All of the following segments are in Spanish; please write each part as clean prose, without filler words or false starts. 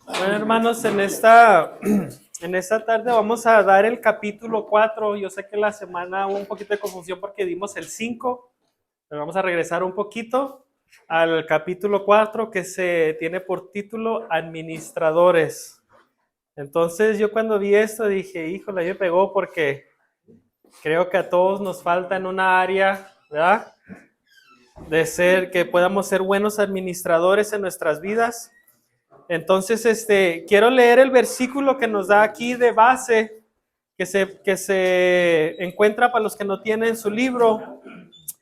Bueno, hermanos, en esta tarde vamos a dar el capítulo 4. Yo sé que la semana hubo un poquito de confusión porque dimos el 5, pero vamos a regresar un poquito al capítulo 4 que se tiene por título Administradores. Entonces yo cuando vi esto dije, híjole, me pegó porque creo que a todos nos falta en una área, ¿verdad? De ser, que podamos ser buenos administradores en nuestras vidas. Entonces, quiero leer el versículo que nos da aquí de base, que se encuentra para los que no tienen su libro,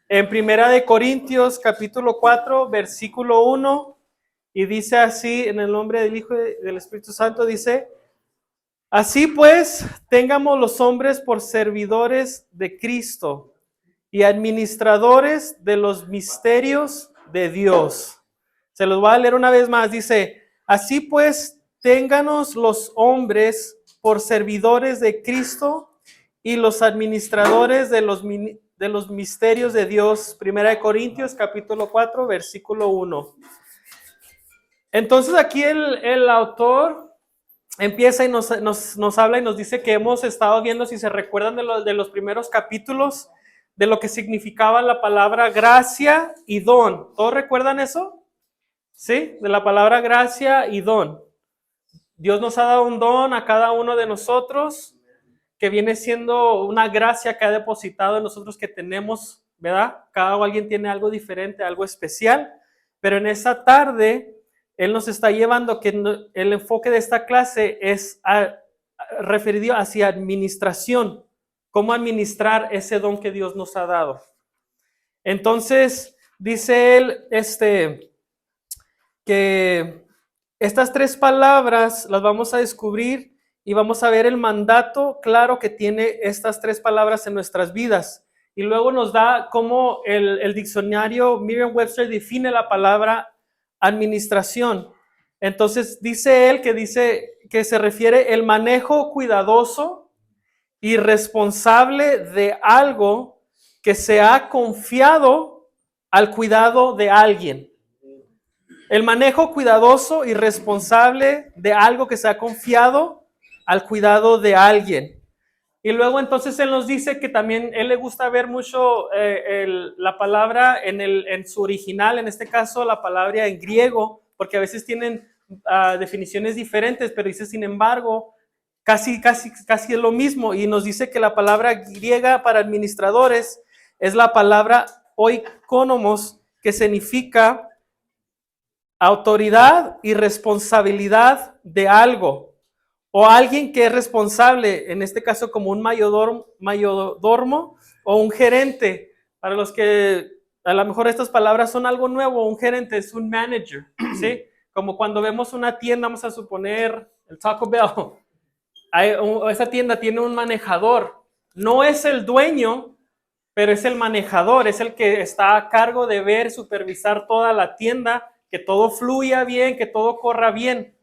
en Primera de Corintios, capítulo 4, versículo 1, y dice así, en el nombre del Hijo y del Espíritu Santo, dice, así pues, tengamos los hombres por servidores de Cristo y administradores de los misterios de Dios. Se los voy a leer una vez más. Dice, así pues, ténganos los hombres por servidores de Cristo y los administradores de los misterios de Dios. Primera de Corintios, capítulo 4, versículo 1. Entonces aquí el autor empieza y nos habla y nos dice que hemos estado viendo, si se recuerdan de los primeros capítulos, de lo que significaba la palabra gracia y don. ¿Todos recuerdan eso? ¿Sí? De la palabra gracia y don. Dios nos ha dado un don a cada uno de nosotros, que viene siendo una gracia que ha depositado en nosotros que tenemos, ¿verdad? Cada alguien tiene algo diferente, algo especial, pero en esta tarde Él nos está llevando que el enfoque de esta clase es referido hacia administración, cómo administrar ese don que Dios nos ha dado. Entonces, dice él, que estas tres palabras las vamos a descubrir y vamos a ver el mandato claro que tiene estas tres palabras en nuestras vidas. Y luego nos da cómo el diccionario Merriam-Webster define la palabra administración. Entonces dice él que se refiere el manejo cuidadoso y responsable de algo que se ha confiado al cuidado de alguien. El manejo cuidadoso y responsable de algo que se ha confiado al cuidado de alguien. Y luego entonces él nos dice que también él le gusta ver mucho la palabra en su original, en este caso la palabra en griego, porque a veces tienen definiciones diferentes, pero dice sin embargo, casi es lo mismo. Y nos dice que la palabra griega para administradores es la palabra oikonomos, que significa autoridad y responsabilidad de algo, o alguien que es responsable, en este caso como un mayordomo o un gerente. Para los que a lo mejor estas palabras son algo nuevo, un gerente es un manager, ¿sí? Como cuando vemos una tienda, vamos a suponer el Taco Bell, esa tienda tiene un manejador, no es el dueño, pero es el manejador, es el que está a cargo de ver, supervisar toda la tienda, que todo fluya bien, que todo corra bien.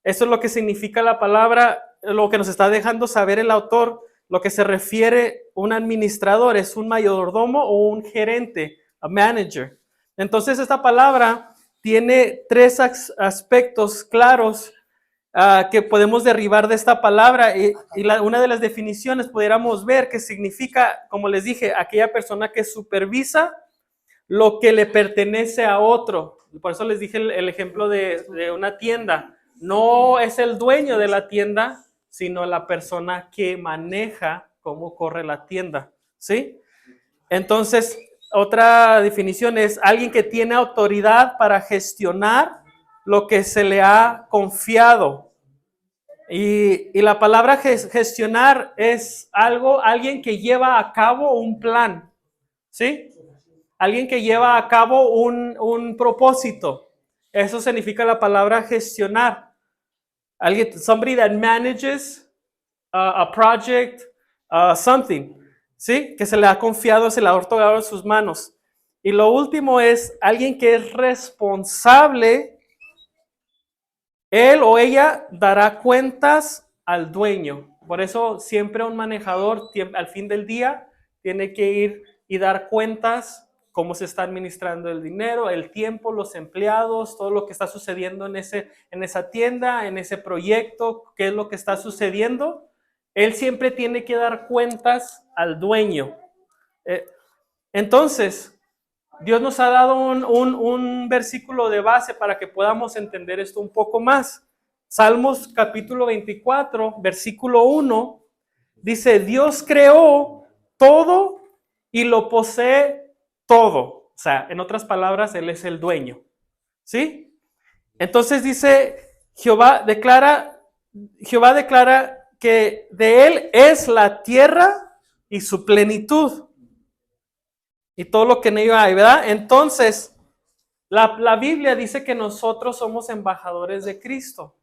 Eso es lo que significa la palabra, lo que nos está dejando saber el autor, lo que se refiere un administrador, es un mayordomo o un gerente, a manager. Entonces esta palabra tiene tres aspectos claros que podemos derribar de esta palabra, y una de las definiciones pudiéramos ver que significa, como les dije, aquella persona que supervisa lo que le pertenece a otro. Por eso les dije el ejemplo de una tienda. No es el dueño de la tienda, sino la persona que maneja cómo corre la tienda, ¿sí? Entonces, otra definición es alguien que tiene autoridad para gestionar lo que se le ha confiado. Y la palabra gestionar es alguien que lleva a cabo un plan, ¿sí? Alguien que lleva a cabo un propósito. Eso significa la palabra gestionar. Somebody that manages a project, something, ¿sí? Que se le ha confiado, se le ha otorgado en sus manos. Y lo último es alguien que es responsable. Él o ella dará cuentas al dueño. Por eso siempre un manejador al fin del día tiene que ir y dar cuentas cómo se está administrando el dinero, el tiempo, los empleados, todo lo que está sucediendo en esa tienda, en ese proyecto, qué es lo que está sucediendo. Él siempre tiene que dar cuentas al dueño. Entonces, Dios nos ha dado un versículo de base para que podamos entender esto un poco más. Salmos capítulo 24, versículo 1, dice, Dios creó todo y lo posee todo. O sea, en otras palabras, Él es el dueño. ¿Sí? Entonces dice, Jehová declara que de Él es la tierra y su plenitud. Y todo lo que en ello hay, ¿verdad? Entonces, la Biblia dice que nosotros somos embajadores de Cristo,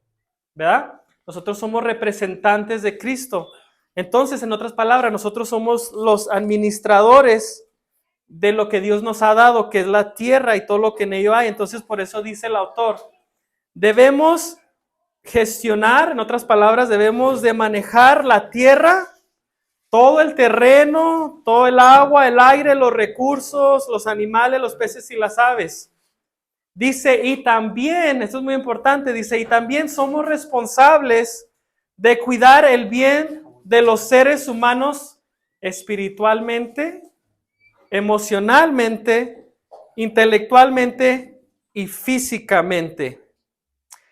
¿verdad? Nosotros somos representantes de Cristo. Entonces, en otras palabras, nosotros somos los administradores de lo que Dios nos ha dado, que es la tierra y todo lo que en ello hay. Entonces, por eso dice el autor, debemos gestionar, en otras palabras, debemos de manejar la tierra, todo el terreno, todo el agua, el aire, los recursos, los animales, los peces y las aves. Dice, y también, esto es muy importante, dice, y también somos responsables de cuidar el bien de los seres humanos espiritualmente, emocionalmente, intelectualmente y físicamente.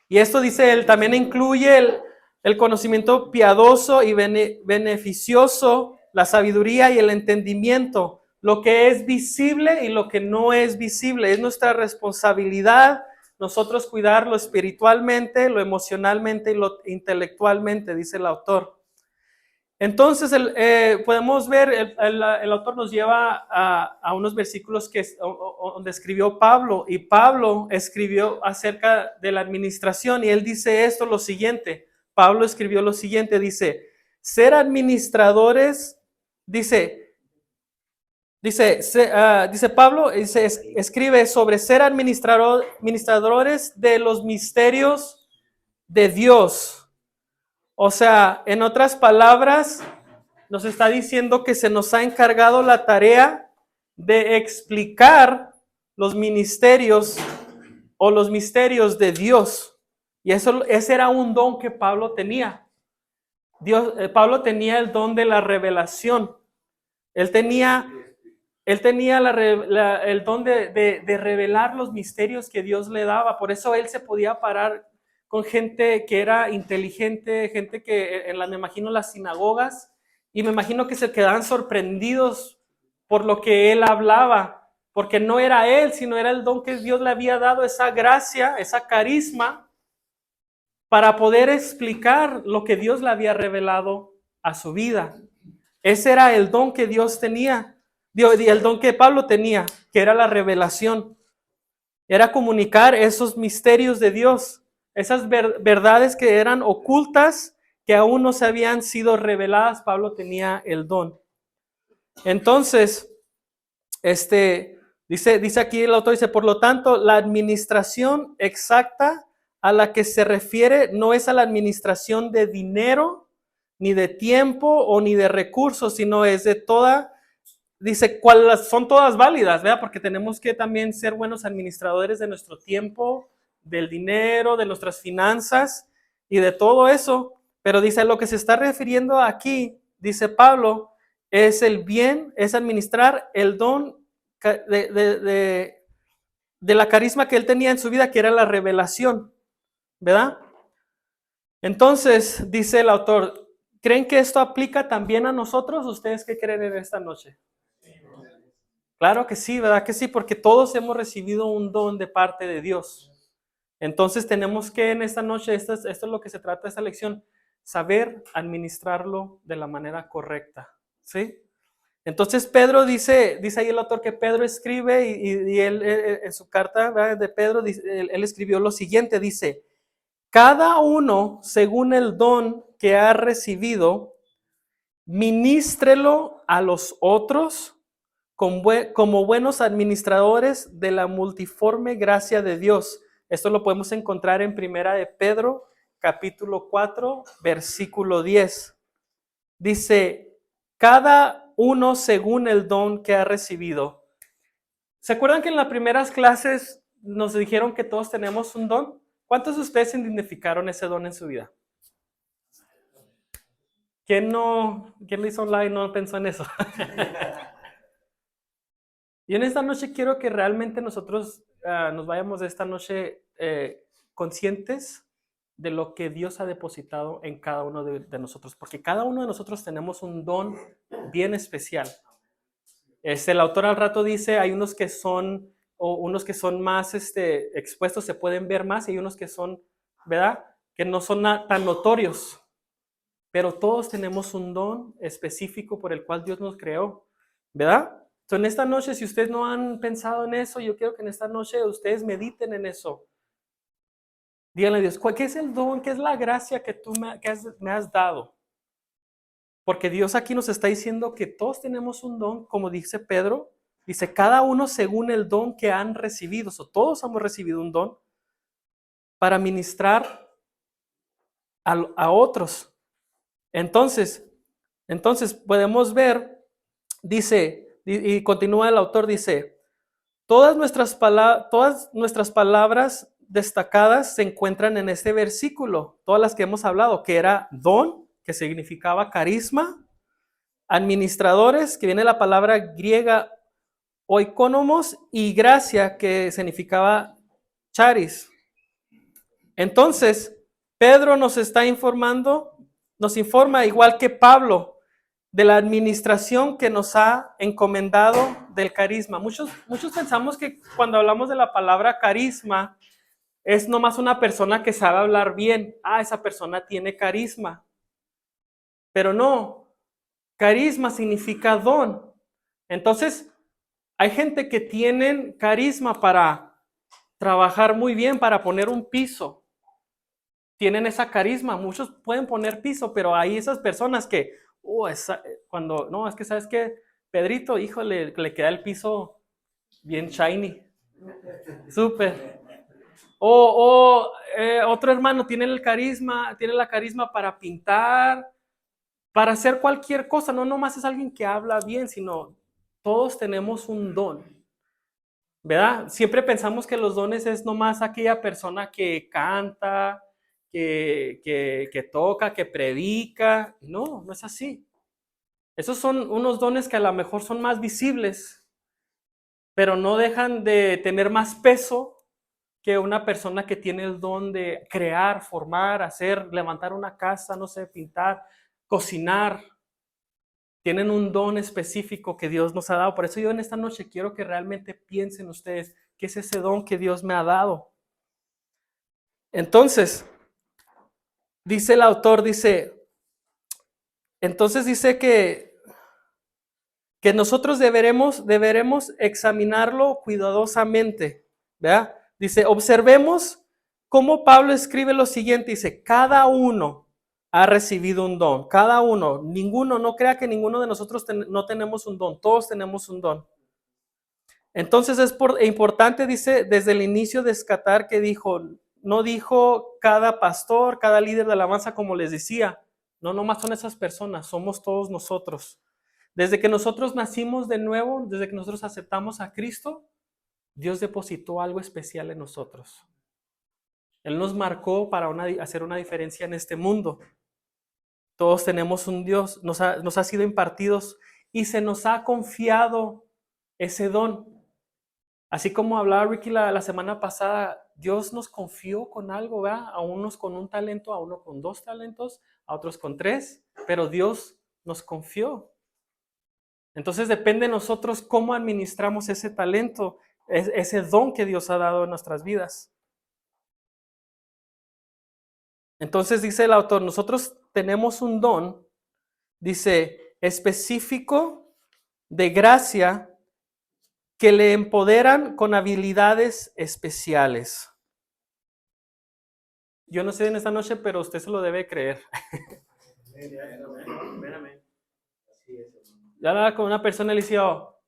Y esto dice, él también incluye el conocimiento piadoso y beneficioso, la sabiduría y el entendimiento, lo que es visible y lo que no es visible. Es nuestra responsabilidad nosotros cuidar lo espiritualmente, lo emocionalmente y lo intelectualmente, dice el autor. Entonces, podemos ver, el autor nos lleva a unos versículos donde escribió Pablo, y Pablo escribió acerca de la administración, y él dice esto, lo siguiente, Pablo escribió lo siguiente, dice, ser administradores, dice Pablo, escribe sobre ser administradores de los misterios de Dios. O sea, en otras palabras, nos está diciendo que se nos ha encargado la tarea de explicar los ministerios o los misterios de Dios. Y ese era un don que Pablo tenía. Pablo tenía el don de la revelación. Él tenía el don de revelar los misterios que Dios le daba. Por eso él se podía parar con gente que era inteligente, gente que me imagino las sinagogas, y me imagino que se quedaban sorprendidos por lo que él hablaba, porque no era él, sino era el don que Dios le había dado, esa gracia, esa carisma, para poder explicar lo que Dios le había revelado a su vida. Ese era el don que Dios tenía, el don que Pablo tenía, que era la revelación. Era comunicar esos misterios de Dios, esas verdades que eran ocultas, que aún no se habían sido reveladas. Pablo tenía el don. Entonces, dice aquí el autor, dice, por lo tanto, la administración exacta a la que se refiere no es a la administración de dinero, ni de tiempo o ni de recursos, sino es de toda, dice, son todas válidas, ¿verdad? Porque tenemos que también ser buenos administradores de nuestro tiempo, del dinero, de nuestras finanzas y de todo eso. Pero dice, lo que se está refiriendo aquí, dice Pablo, es el bien, es administrar el don de la carisma que él tenía en su vida, que era la revelación, ¿verdad? Entonces, dice el autor, ¿creen que esto aplica también a nosotros? ¿Ustedes qué creen en esta noche? Claro que sí, ¿verdad que sí? Porque todos hemos recibido un don de parte de Dios. Entonces tenemos que en esta noche, esto es lo que se trata de esta lección, saber administrarlo de la manera correcta, ¿sí? Entonces Pedro dice ahí el autor que Pedro escribe y él en su carta, ¿verdad?, de Pedro, él escribió lo siguiente, dice, cada uno según el don que ha recibido, ministrelo a los otros como buenos administradores de la multiforme gracia de Dios. Esto lo podemos encontrar en Primera de Pedro, capítulo 4, versículo 10. Dice, cada uno según el don que ha recibido, ¿Se acuerdan que en las primeras clases nos dijeron que todos tenemos un don? ¿Cuántos de ustedes identificaron ese don en su vida? ¿Quién no, quién lo hizo online y no pensó en eso? Y en esta noche quiero que realmente nosotros nos vayamos de esta noche conscientes de lo que Dios ha depositado en cada uno de nosotros, porque cada uno de nosotros tenemos un don bien especial. El autor al rato dice, hay unos que son, o unos que son más expuestos, se pueden ver más, y hay unos que son, ¿verdad? Que no son tan notorios, pero todos tenemos un don específico por el cual Dios nos creó, ¿verdad? Entonces, en esta noche, si ustedes no han pensado en eso, yo quiero que en esta noche ustedes mediten en eso. Díganle a Dios, ¿qué es el don? ¿Qué es la gracia que tú me has dado? Porque Dios aquí nos está diciendo que todos tenemos un don, como dice Pedro, dice cada uno según el don que han recibido, todos hemos recibido un don para ministrar a otros. Entonces podemos ver, dice, y continúa el autor, dice, todas nuestras palabras destacadas se encuentran en este versículo, todas las que hemos hablado, que era don, que significaba carisma, administradores, que viene la palabra griega oikonomos, y gracia, que significaba charis. Entonces, Pedro nos está informando, nos informa igual que Pablo de la administración que nos ha encomendado del carisma. Muchos pensamos que cuando hablamos de la palabra carisma es nomás una persona que sabe hablar bien. Esa persona tiene carisma. Pero no, carisma significa don. Entonces, hay gente que tienen carisma para trabajar muy bien, para poner un piso. Tienen esa carisma. Muchos pueden poner piso, pero hay esas personas que, cuando, no, es que sabes que Pedrito, híjole, le queda el piso bien shiny. Súper. Otro hermano tiene la carisma para pintar, para hacer cualquier cosa. No nomás es alguien que habla bien, sino todos tenemos un don, ¿verdad? Siempre pensamos que los dones es nomás aquella persona que canta, que toca, que predica. No, no es así. Esos son unos dones que a lo mejor son más visibles, pero no dejan de tener más peso que una persona que tiene el don de crear, formar, hacer, levantar una casa, no sé, pintar, cocinar. Tienen un don específico que Dios nos ha dado. Por eso yo en esta noche quiero que realmente piensen ustedes qué es ese don que Dios me ha dado. Entonces, dice el autor, entonces dice que nosotros deberemos examinarlo cuidadosamente, ¿verdad? Dice, observemos cómo Pablo escribe lo siguiente, dice, cada uno ha recibido un don, cada uno, ninguno, no crea que ninguno de nosotros no tenemos un don, todos tenemos un don. Entonces es importante, dice, desde el inicio descartar que no dijo cada pastor, cada líder de alabanza, como les decía, no nomás son esas personas, somos todos nosotros. Desde que nosotros nacimos de nuevo, desde que nosotros aceptamos a Cristo, Dios depositó algo especial en nosotros. Él nos marcó para hacer una diferencia en este mundo. Todos tenemos un Dios, nos ha sido impartidos y se nos ha confiado ese don. Así como hablaba Ricky la semana pasada, Dios nos confió con algo, ¿verdad? A unos con un talento, a uno con 2 talentos, a otros con 3, pero Dios nos confió. Entonces depende de nosotros cómo administramos ese talento, ese don que Dios ha dado en nuestras vidas. Entonces dice el autor, nosotros tenemos un don, dice, específico de gracia que le empoderan con habilidades especiales. Yo no sé en esta noche, pero usted se lo debe creer. Ya hablaba con una persona y le decía,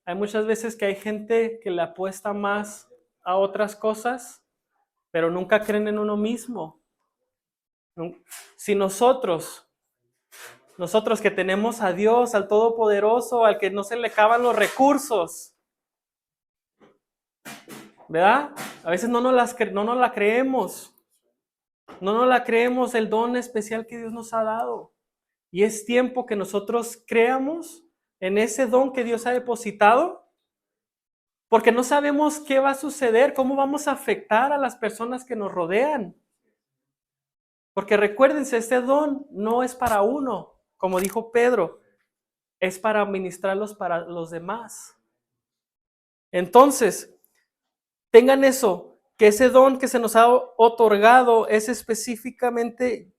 hay muchas veces que hay gente que le apuesta más a otras cosas, pero nunca creen en uno mismo. Si nosotros que tenemos a Dios, al Todopoderoso, al que no se le acaban los recursos, ¿verdad? A veces no nos la creemos. No nos la creemos el don especial que Dios nos ha dado. Y es tiempo que nosotros creamos en ese don que Dios ha depositado, porque no sabemos qué va a suceder, cómo vamos a afectar a las personas que nos rodean. Porque recuérdense, este don no es para uno, como dijo Pedro, es para administrarlos para los demás. Entonces, tengan eso, que ese don que se nos ha otorgado es específicamente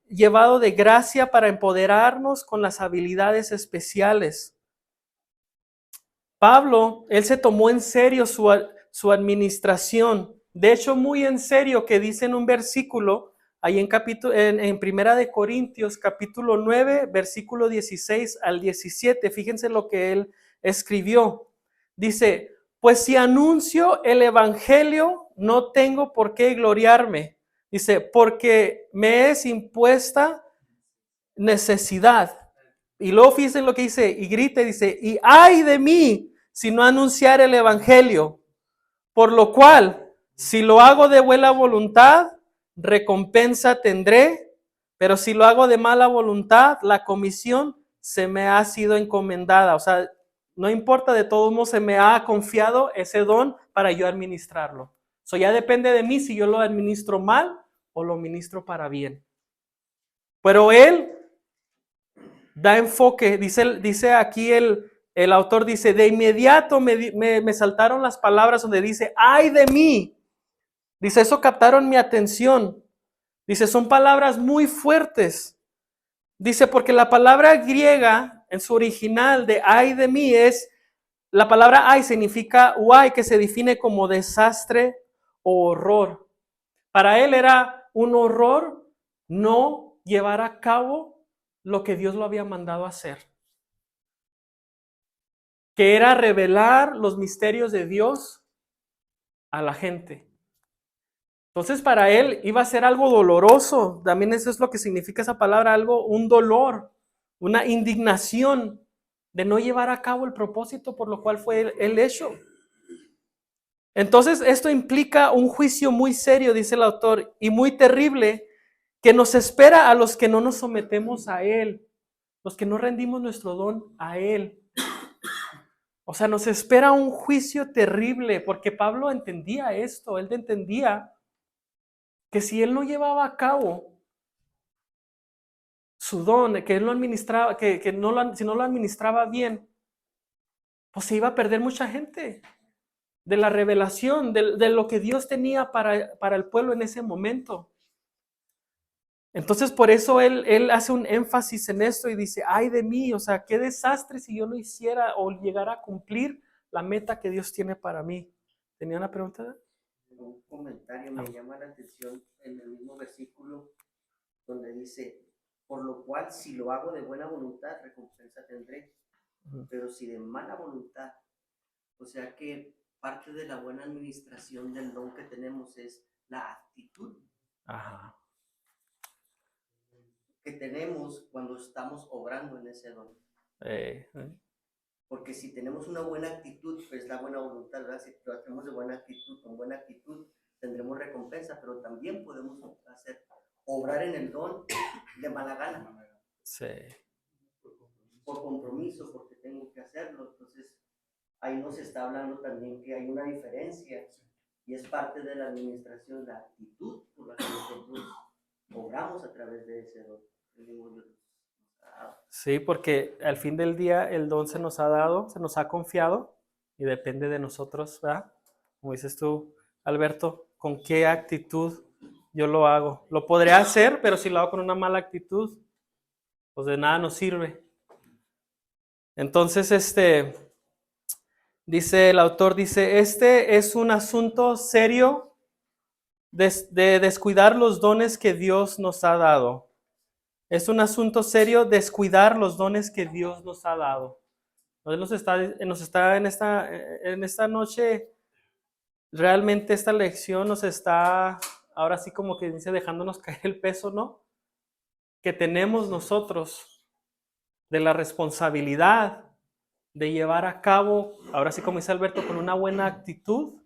llevado de gracia para empoderarnos con las habilidades especiales. Pablo, él se tomó en serio su administración. De hecho, muy en serio, que dice en un versículo, ahí en Primera de Corintios, capítulo 9, versículo 16 al 17. Fíjense lo que él escribió. Dice, pues si anuncio el evangelio, no tengo por qué gloriarme. Dice, porque me es impuesta necesidad. Y luego fíjense lo que dice, y grita y dice, y ay de mí si no anunciar el evangelio, por lo cual, si lo hago de buena voluntad, recompensa tendré, pero si lo hago de mala voluntad, la comisión se me ha sido encomendada. O sea, no importa, de todos modos se me ha confiado ese don para yo administrarlo. Eso ya depende de mí si yo lo administro mal o lo ministro para bien. Pero él da enfoque, dice aquí el autor, dice, de inmediato me saltaron las palabras donde dice, ay de mí. Dice, eso captaron mi atención. Dice, son palabras muy fuertes. Dice, porque la palabra griega en su original de ay de mí la palabra ay significa uay, que se define como desastre o horror. Para él era un horror no llevar a cabo lo que Dios lo había mandado a hacer, que era revelar los misterios de Dios a la gente. Entonces para él iba a ser algo doloroso, también eso es lo que significa esa palabra, un dolor, una indignación de no llevar a cabo el propósito por lo cual fue el hecho. Entonces esto implica un juicio muy serio, dice el autor, y muy terrible, que nos espera a los que no nos sometemos a él, los que no rendimos nuestro don a él. O sea, nos espera un juicio terrible, porque Pablo entendía esto, él entendía que si él no llevaba a cabo su don, que él lo administraba, si no lo administraba bien, pues se iba a perder mucha gente de la revelación, de lo que Dios tenía para el pueblo en ese momento. Entonces por eso él hace un énfasis en esto y dice, ay de mí, o sea, qué desastre si yo no hiciera o llegara a cumplir la meta que Dios tiene para mí. ¿Tenía una pregunta? Un comentario me llama la atención en el mismo versículo donde dice, por lo cual si lo hago de buena voluntad, recompensa tendré, pero si de mala voluntad, o sea que parte de la buena administración del don que tenemos es la actitud. Ajá. Que tenemos cuando estamos obrando en ese don. Porque si tenemos una buena actitud, pues la buena voluntad, ¿verdad? Si lo hacemos de buena actitud, con buena actitud, tendremos recompensa, pero también podemos obrar en el don de mala gana. Sí. Por compromiso, porque tengo que hacerlo. Entonces, ahí nos está hablando también que hay una diferencia y es parte de la administración, la actitud por la que nosotros obramos a través de ese don. Sí, porque al fin del día el don se nos ha dado, se nos ha confiado y depende de nosotros, ¿verdad? Como dices tú, Alberto, ¿con qué actitud yo lo hago? Lo podré hacer, pero si lo hago con una mala actitud, pues de nada nos sirve. Entonces, dice el autor, dice, este es un asunto serio de descuidar los dones que Dios nos ha dado. Es un asunto serio descuidar los dones que Dios nos ha dado. Nos está en esta noche, realmente esta lección nos está, ahora sí como que dice, dejándonos caer el peso, ¿no? Que tenemos nosotros de la responsabilidad de llevar a cabo, ahora sí como dice Alberto, con una buena actitud,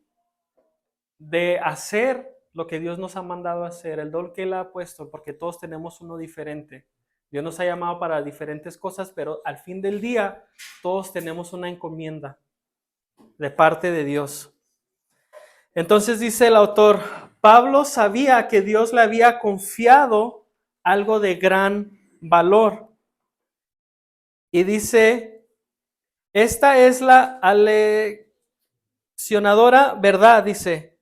de hacer lo que Dios nos ha mandado a hacer, el don que Él ha puesto, porque todos tenemos uno diferente. Dios nos ha llamado para diferentes cosas, pero al fin del día todos tenemos una encomienda de parte de Dios. Entonces dice el autor, Pablo sabía que Dios le había confiado algo de gran valor. Y dice, esta es la aleccionadora verdad, dice,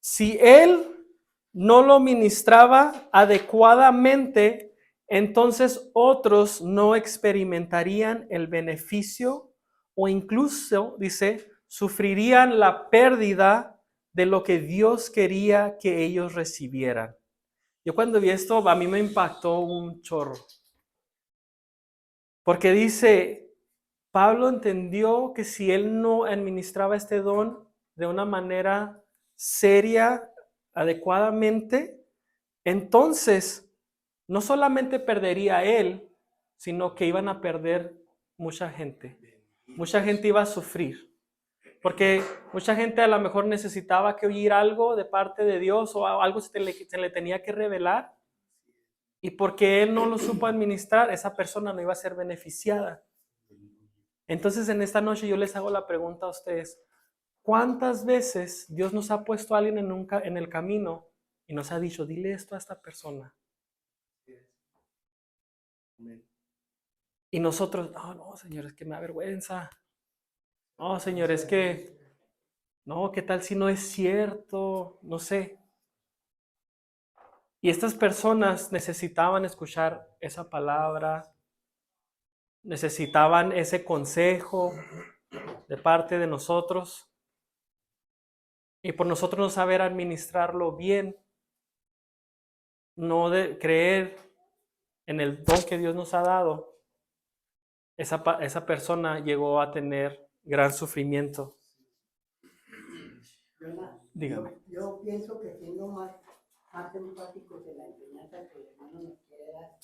si él no lo ministraba adecuadamente, entonces otros no experimentarían el beneficio o incluso, dice, sufrirían la pérdida de lo que Dios quería que ellos recibieran. Yo cuando vi esto, a mí me impactó un chorro. Porque dice, Pablo entendió que si él no administraba este don de una manera seria, adecuadamente, entonces no solamente perdería él, sino que iban a perder mucha gente. Mucha gente iba a sufrir. Porque mucha gente a lo mejor necesitaba que oír algo de parte de Dios o algo se le tenía que revelar. Y porque él no lo supo administrar, esa persona no iba a ser beneficiada. Entonces en esta noche yo les hago la pregunta a ustedes, ¿cuántas veces Dios nos ha puesto a alguien en el camino y nos ha dicho, dile esto a esta persona? Y nosotros, no, Señor, es que me da vergüenza. No, Señor, es que, no, ¿qué tal si no es cierto? No sé. Y estas personas necesitaban escuchar esa palabra, necesitaban ese consejo de parte de nosotros. Y por nosotros no saber administrarlo bien, no de creer en el don que Dios nos ha dado, esa persona llegó a tener gran sufrimiento. Dígame. Yo pienso que siendo más empáticos en la enseñanza que el hermano nos quiere dar,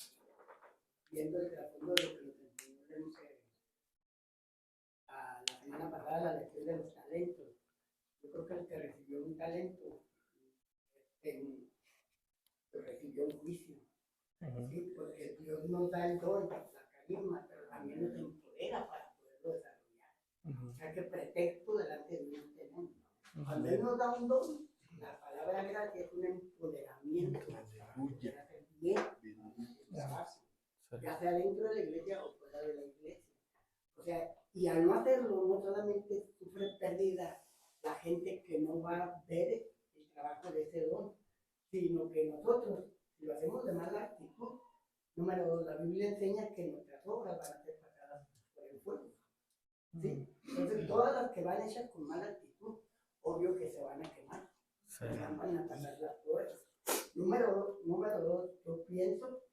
viendo el trasfondo de lo que nos enseñó a la semana pasada, la lección de los talentos. Yo creo que el que recibió un talento recibió un juicio. ¿Sí? Porque Dios nos da el don, la carisma, pero también nos empodera para poderlo desarrollar. O sea que pretexto delante de Dios tenemos. Cuando Él nos da un don, la palabra gracia es un empoderamiento para poder hacer bien el trabajo, ya sea dentro de la iglesia o fuera de la iglesia. O sea, y al no hacerlo, no solamente sufre pérdida la gente que no va a ver el trabajo de ese don, sino que nosotros, si lo hacemos de mala actitud, número 2, la Biblia enseña que nuestras obras van a ser pasadas por el fuego. ¿Sí? Entonces, todas las que van hechas con mala actitud, obvio que se van a quemar, van a pasar las pruebas. Número 2, yo pienso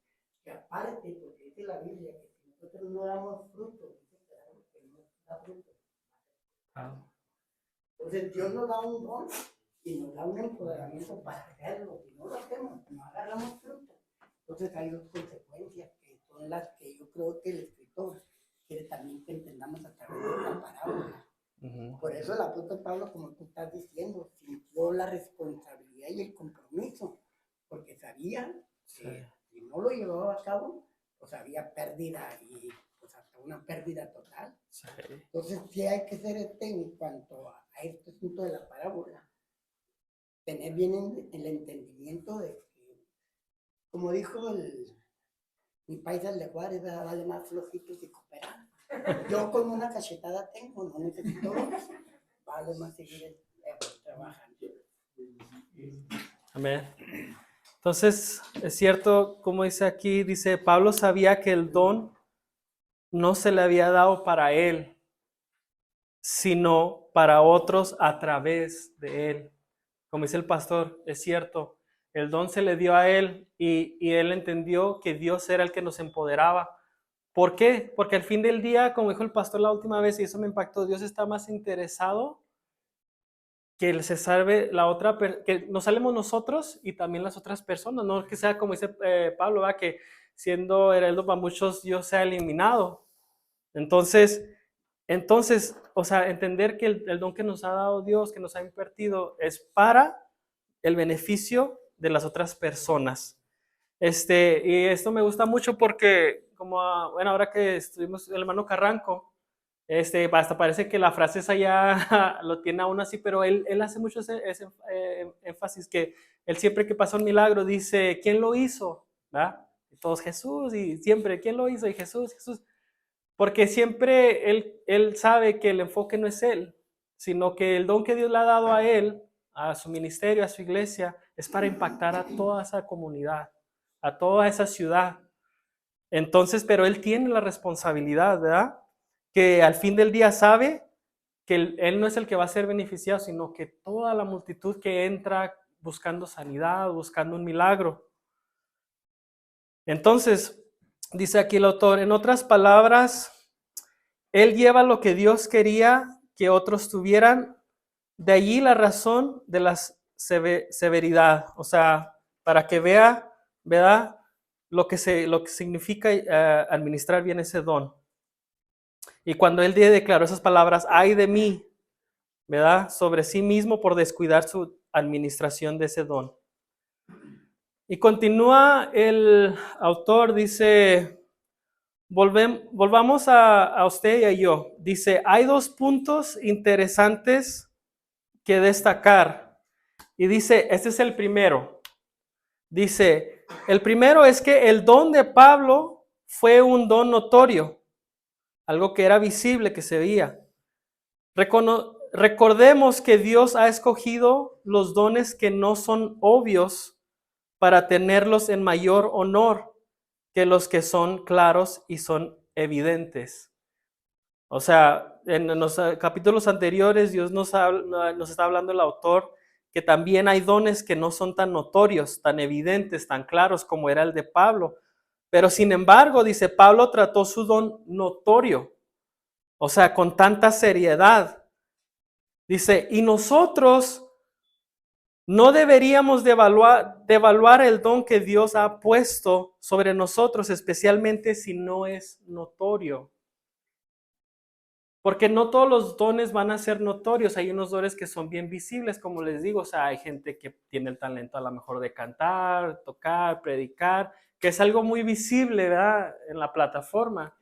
que aparte, porque dice la Biblia que si nosotros no damos fruto, dice que no da fruto. Entonces Dios nos da un don y nos da un empoderamiento para hacerlo. Si no lo hacemos, no agarramos fruto. Entonces hay dos consecuencias que son las que yo creo que el escritor quiere también que entendamos a través de la parábola. Por eso el apóstol Pablo, como tú estás diciendo, sintió la responsabilidad y el compromiso, porque sabía que si no lo llevaba a cabo, pues había pérdida y pues hasta una pérdida total. Entonces sí hay que ser en cuanto a este asunto de la parábola, tener bien el entendimiento de que, como dijo mi paisa de Juárez, vale más flojitos y cooperar. Yo con una cachetada tengo, no necesito más. Vale más seguir trabajando. Amén. Entonces, es cierto, como dice aquí, dice, Pablo sabía que el don no se le había dado para él, sino para otros a través de él. Como dice el pastor, es cierto, el don se le dio a él y él entendió que Dios era el que nos empoderaba. ¿Por qué? Porque al fin del día, como dijo el pastor la última vez, y eso me impactó, Dios está más interesado que se salve la otra, que nos salvemos nosotros y también las otras personas, no que sea como dice Pablo, ¿va? Que siendo heraldo para muchos Dios sea eliminado. Entonces, Entonces, o sea, entender que el don que nos ha dado Dios, que nos ha impartido, es para el beneficio de las otras personas. Y esto me gusta mucho porque, como, bueno, ahora que estuvimos el hermano Carranco, hasta parece que la frase esa ya lo tiene aún así, pero él hace mucho ese énfasis que él siempre que pasa un milagro dice, ¿quién lo hizo? ¿Verdad? Y todos Jesús, y siempre, ¿quién lo hizo? Y Jesús, Jesús. Porque siempre él sabe que el enfoque no es él, sino que el don que Dios le ha dado a él, a su ministerio, a su iglesia, es para impactar a toda esa comunidad, a toda esa ciudad. Entonces, pero él tiene la responsabilidad, ¿verdad? Que al fin del día sabe que él no es el que va a ser beneficiado, sino que toda la multitud que entra buscando sanidad, buscando un milagro. Entonces, dice aquí el autor, en otras palabras, él lleva lo que Dios quería que otros tuvieran, de allí la razón de la severidad, o sea, para que vea, ¿verdad? Lo que significa administrar bien ese don. Y cuando él declaró esas palabras, ay de mí, ¿verdad? Sobre sí mismo por descuidar su administración de ese don. Y continúa el autor, dice, volvamos a usted y a yo. Dice, hay dos puntos interesantes que destacar. Y dice, este es el primero. Dice, el primero es que el don de Pablo fue un don notorio, algo que era visible, que se veía. Recordemos que Dios ha escogido los dones que no son obvios para tenerlos en mayor honor que los que son claros y son evidentes. O sea, en los capítulos anteriores Dios nos está hablando el autor que también hay dones que no son tan notorios, tan evidentes, tan claros como era el de Pablo. Pero sin embargo, dice, Pablo trató su don notorio, o sea, con tanta seriedad. Dice, y nosotros no deberíamos devaluar el don que Dios ha puesto sobre nosotros, especialmente si no es notorio. Porque no todos los dones van a ser notorios. Hay unos dones que son bien visibles, como les digo. O sea, hay gente que tiene el talento a lo mejor de cantar, tocar, predicar, que es algo muy visible, ¿verdad? En la plataforma.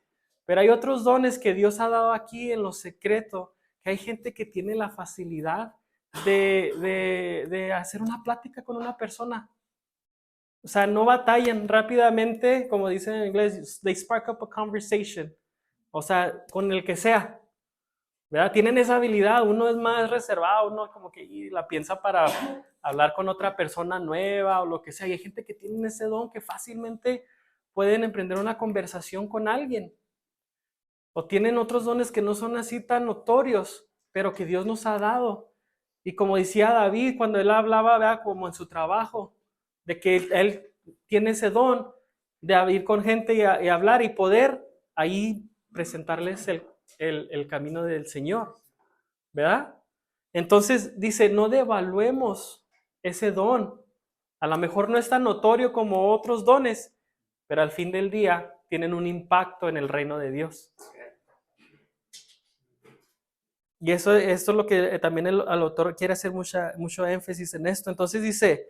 Pero hay otros dones que Dios ha dado aquí en lo secreto, que hay gente que tiene la facilidad de hacer una plática con una persona. O sea, no batallan rápidamente, como dicen en inglés, they spark up a conversation. O sea, con el que sea. ¿Verdad? Tienen esa habilidad, uno es más reservado, uno como que la piensa para hablar con otra persona nueva o lo que sea. Y hay gente que tiene ese don que fácilmente pueden emprender una conversación con alguien. O tienen otros dones que no son así tan notorios, pero que Dios nos ha dado. Y como decía David, cuando él hablaba, ¿verdad? Como en su trabajo, de que él tiene ese don de ir con gente y hablar y poder ahí presentarles el camino del Señor, ¿verdad? Entonces dice, no devaluemos ese don. A lo mejor no es tan notorio como otros dones, pero al fin del día tienen un impacto en el reino de Dios. Y esto es lo que también el autor quiere hacer mucho énfasis en esto. Entonces dice,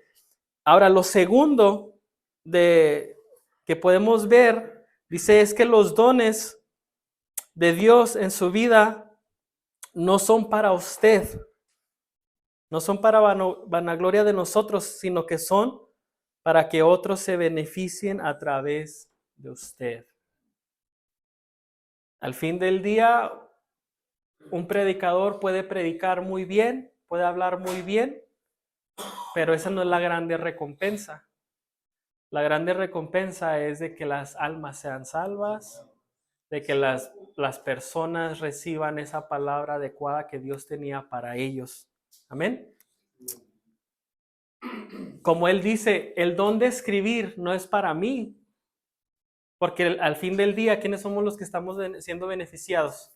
ahora lo segundo que podemos ver, dice, es que los dones de Dios en su vida no son para usted, no son para vanagloria de nosotros, sino que son para que otros se beneficien a través de usted. Al fin del día, un predicador puede predicar muy bien, puede hablar muy bien, pero esa no es la grande recompensa. La grande recompensa es de que las almas sean salvas, de que las personas reciban esa palabra adecuada que Dios tenía para ellos. Amén. Como él dice, el don de escribir no es para mí, porque al fin del día, ¿quiénes somos los que estamos siendo beneficiados?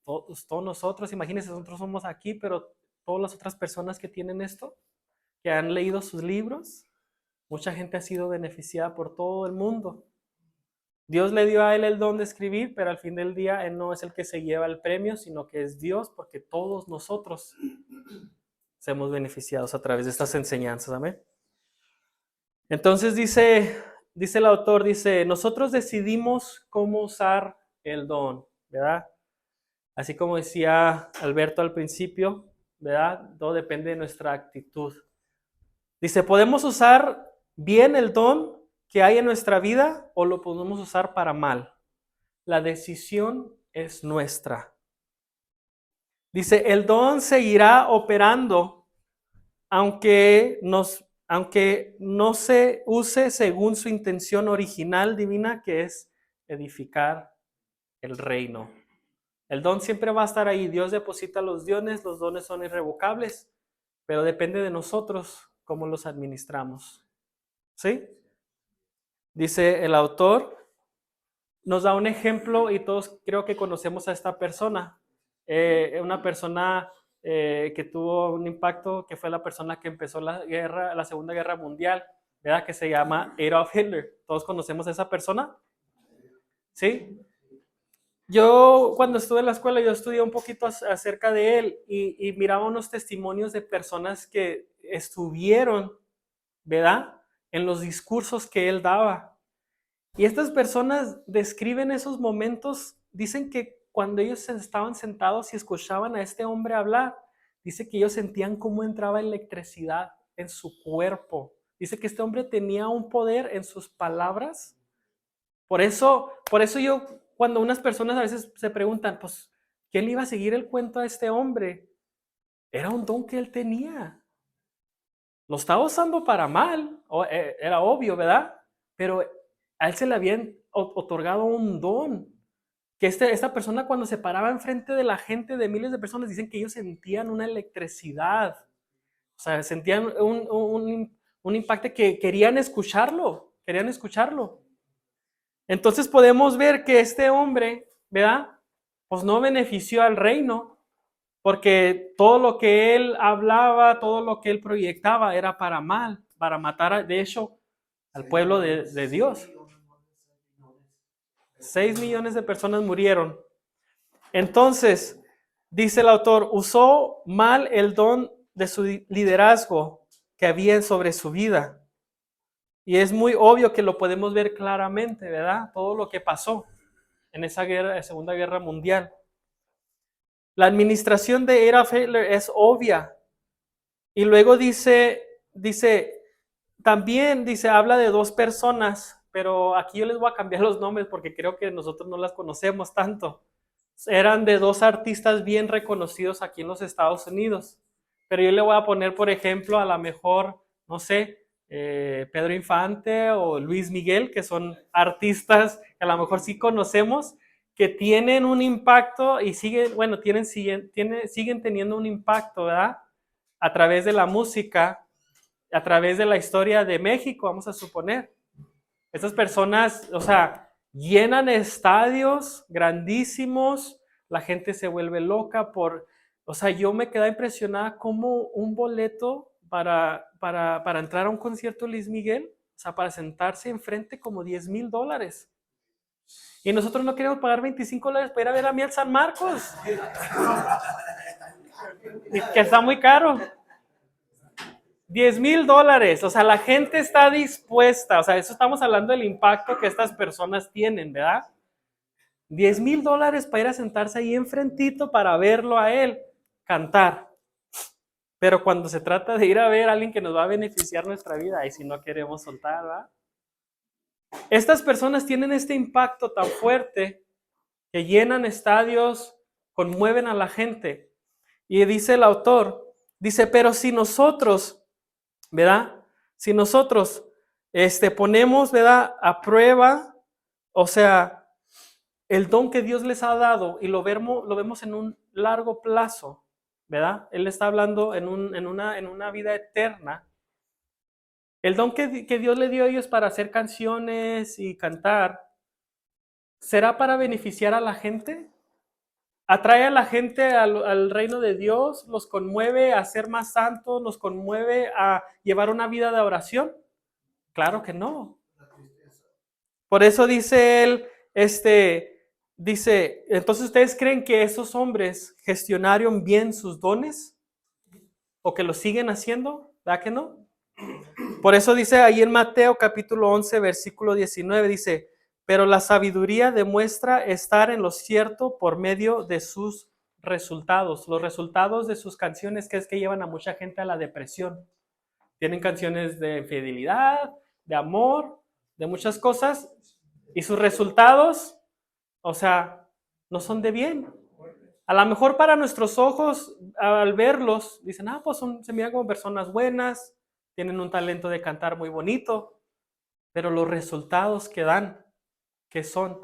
Todos nosotros, imagínense, nosotros somos aquí, pero todas las otras personas que tienen esto, que han leído sus libros, mucha gente ha sido beneficiada por todo el mundo. Dios le dio a él el don de escribir, pero al fin del día él no es el que se lleva el premio, sino que es Dios, porque todos nosotros somos beneficiados a través de estas enseñanzas. Amén. Entonces dice el autor, dice, nosotros decidimos cómo usar el don, ¿verdad? Así como decía Alberto al principio, ¿verdad? Todo depende de nuestra actitud. Dice, podemos usar bien el don que hay en nuestra vida o lo podemos usar para mal. La decisión es nuestra. Dice, el don seguirá operando aunque no se use según su intención original divina, que es edificar el reino. El don siempre va a estar ahí. Dios deposita los dones son irrevocables, pero depende de nosotros cómo los administramos. ¿Sí? Dice el autor, nos da un ejemplo y todos creo que conocemos a esta persona. Una persona que tuvo un impacto, que fue la persona que empezó la Segunda Guerra Mundial, ¿verdad? Que se llama Adolf Hitler. ¿Todos conocemos a esa persona? ¿Sí? Yo cuando estuve en la escuela, yo estudié un poquito acerca de él y miraba unos testimonios de personas que estuvieron, ¿verdad? En los discursos que él daba. Y estas personas describen esos momentos, dicen que cuando ellos estaban sentados y escuchaban a este hombre hablar, dice que ellos sentían cómo entraba electricidad en su cuerpo. Dice que este hombre tenía un poder en sus palabras. Por eso yo, cuando unas personas a veces se preguntan, pues, ¿quién le iba a seguir el cuento a este hombre? Era un don que él tenía. Lo estaba usando para mal, era obvio, ¿verdad? Pero a él se le habían otorgado un don. Que esta persona cuando se paraba enfrente de la gente, de miles de personas, dicen que ellos sentían una electricidad. O sea, sentían un impacto que querían escucharlo. Entonces podemos ver que este hombre, ¿verdad? Pues no benefició al reino, porque todo lo que él hablaba, todo lo que él proyectaba era para mal, para matar, de hecho, al pueblo de Dios. 6 millones de personas murieron. Entonces, dice el autor, usó mal el don de su liderazgo que había sobre su vida. Y es muy obvio que lo podemos ver claramente, ¿verdad? Todo lo que pasó en esa guerra, Segunda Guerra Mundial. La administración de Adolf Hitler es obvia. Y luego también habla de dos personas, pero aquí yo les voy a cambiar los nombres porque creo que nosotros no las conocemos tanto. Eran de dos artistas bien reconocidos aquí en los Estados Unidos. Pero yo le voy a poner, por ejemplo, a lo mejor, no sé, Pedro Infante o Luis Miguel, que son artistas que a lo mejor sí conocemos, que tienen un impacto y siguen teniendo un impacto, ¿verdad? A través de la música, a través de la historia de México, vamos a suponer. Estas personas, o sea, llenan estadios grandísimos, la gente se vuelve loca o sea, yo me quedé impresionada como un boleto para entrar a un concierto de Luis Miguel, o sea, para sentarse enfrente como $10,000. Y nosotros no queremos pagar $25 para ir a ver a Miel San Marcos. Y que está muy caro. $10,000, o sea, la gente está dispuesta, o sea, eso estamos hablando del impacto que estas personas tienen, ¿verdad? $10,000 para ir a sentarse ahí enfrentito para verlo a él cantar. Pero cuando se trata de ir a ver a alguien que nos va a beneficiar nuestra vida, ahí si no queremos soltar, ¿verdad? Estas personas tienen este impacto tan fuerte que llenan estadios, conmueven a la gente. Y dice el autor, pero si nosotros, ¿verdad? Si nosotros ponemos, ¿verdad?, a prueba, o sea, el don que Dios les ha dado y lo vemos en un largo plazo, ¿verdad? Él está hablando en una vida eterna. El don que Dios le dio a ellos para hacer canciones y cantar, ¿será para beneficiar a la gente? ¿Atrae a la gente al reino de Dios? ¿Los conmueve a ser más santos? ¿Los conmueve a llevar una vida de oración? Claro que no. Por eso dice él, dice, entonces ¿ustedes creen que esos hombres gestionaron bien sus dones? ¿O que lo siguen haciendo? ¿Verdad que no? Por eso dice ahí en Mateo capítulo 11, versículo 19, dice, pero la sabiduría demuestra estar en lo cierto por medio de sus resultados. Los resultados de sus canciones, que es que llevan a mucha gente a la depresión. Tienen canciones de fidelidad, de amor, de muchas cosas, y sus resultados, o sea, no son de bien. A lo mejor para nuestros ojos, al verlos, dicen, pues se miran como personas buenas, tienen un talento de cantar muy bonito, pero los resultados que dan, ¿qué son?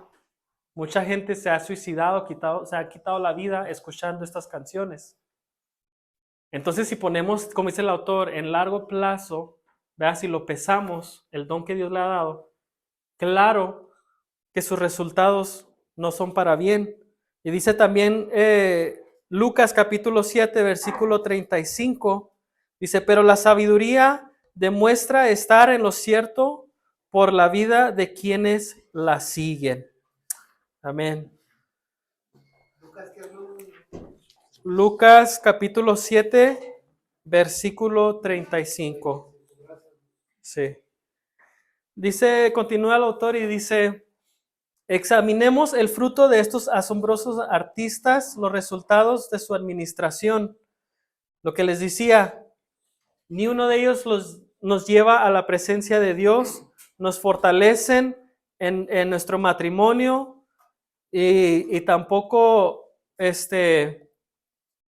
Mucha gente se ha suicidado, se ha quitado la vida escuchando estas canciones. Entonces, si ponemos, como dice el autor, en largo plazo, ¿verdad? Si lo pesamos, el don que Dios le ha dado, claro que sus resultados no son para bien. Y dice también Lucas capítulo 7, versículo 35, dice, pero la sabiduría demuestra estar en lo cierto por la vida de quienes la siguen. Amén. Lucas capítulo 7, versículo 35. Sí. Dice, continúa el autor y dice, examinemos el fruto de estos asombrosos artistas, los resultados de su administración. Lo que les decía, ni uno de ellos nos lleva a la presencia de Dios, nos fortalecen en nuestro matrimonio y tampoco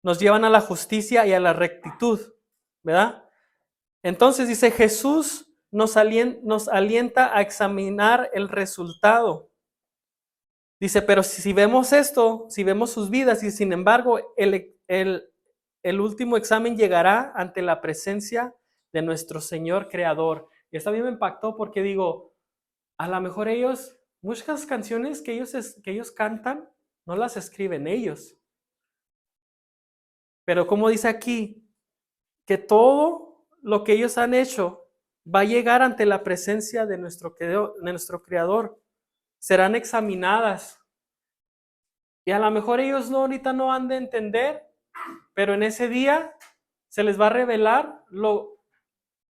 nos llevan a la justicia y a la rectitud, ¿verdad? Entonces dice, Jesús nos alienta a examinar el resultado. Dice, pero si vemos esto, si vemos sus vidas y sin embargo el último examen llegará ante la presencia de nuestro Señor Creador. Y esto a mí me impactó porque digo, a lo mejor muchas canciones que ellos cantan, no las escriben ellos. Pero como dice aquí, que todo lo que ellos han hecho va a llegar ante la presencia de nuestro Creador. Serán examinadas. Y a lo mejor ellos ahorita no han de entender, pero en ese día se les va a revelar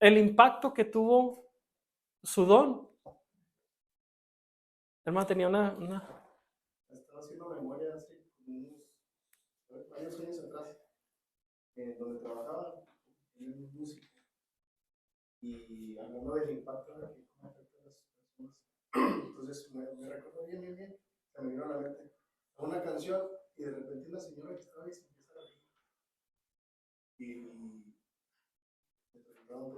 el impacto que tuvo su don. Hermano, tenía una... Estaba haciendo memoria hace varios años atrás, donde trabajaba en un músico, y hablando del impacto de que cómo afecta a las personas. Entonces me recuerdo bien, se me vino a la mente una canción y de repente una señora que estaba ahí se empieza a reír. Y me preguntaban,